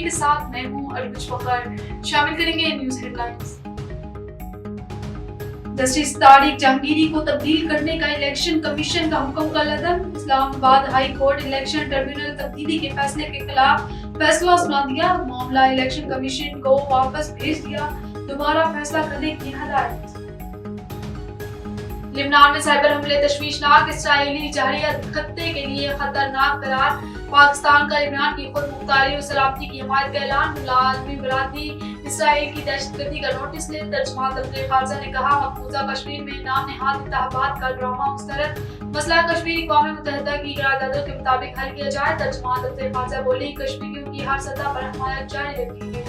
کے ساتھ میں ہوں اربج فخر۔ شامل کریں گے news headlines. Justice Tariq Jahangiri کو تبدیل کرنے کا الیکشن کمیشن کا حکم کا لدن۔ اسلام آباد ہائی کورٹ الیکشن ٹربیونل تبدیلی کے فیصلے کے خلاف فیصلہ سنا دیا۔ معاملہ الیکشن کمیشن کو واپس بھیج دیا، دوبارہ فیصلہ کرنے کی ہدایت۔ لبنان میں سائبر حملے تشویشناک، اسرائیلی جارحیت خطے کے لیے خطرناک قرار۔ پاکستان کا لبنان کی خود مختاری اور سلامتی کی حمایت کا اعلان۔ عالمی برادری اسرائیل کی دہشت گردی کا نوٹس لے۔ ترجمان دفتر خارجہ نے کہا مقبوضہ کشمیر میں نام نہاد انتخابات کا ڈرامہ مسترد، مسئلہ کشمیر اقوام متحدہ کی قراردادوں کے مطابق حل کیا جائے۔ ترجمان دفتر خارجہ بولی کشمیریوں کی ہر سطح پر حمایت جاری رکھی ہے۔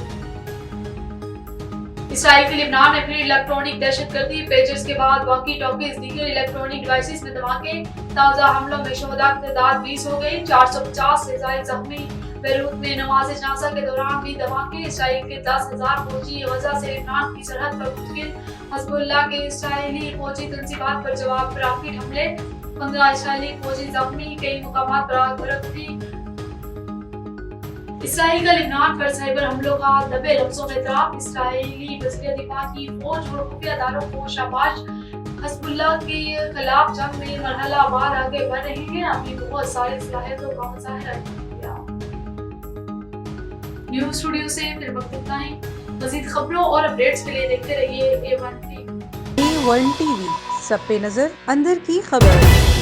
اسرائیل کے لبنان میں پھر الیکٹرانک دہشت گردی، پیجرز کے بعد واکی ٹاکیز، دیگر الیکٹرانک ڈیوائسز میں دھماکے۔ تازہ حملوں میں شہداء کی تعداد 20 ہو گئی، 450 سے زائد زخمی۔ بیروت میں نماز جنازہ کے دوران بھی دھماکے۔ اسرائیل کے 10,000 فوجی غزہ سے لبنان کی سرحد پر منتقل۔ حزب اللہ کے اسرائیلی فوجی تنصیبات پر جواب راکٹ حملے، 15 اسرائیلی فوجی زخمی، کئی مقامات پر آگ بھڑک اٹھی۔ اسرائیل کا لبنان پر سائبر حملوں کا دبے لفظوں میں اعتراف۔ اسرائیلی وزیر دفاع کی فوج اور خفیہ اداروں کو شاباش۔ حزب اللہ کے خلاف جنگ میں مرحلہ وار آگے بڑھ رہے ہیں، اپنی بہت ساری صلاحیتوں کا مظاہرہ کیا۔ نیوز اسٹوڈیو سے پھر وقت اتنا ہی۔ مزید خبروں اور اپڈیٹس کے لیے دیکھتے رہیے A1 T V. A1 T V, سب پہ نظر، اندر کی خبر۔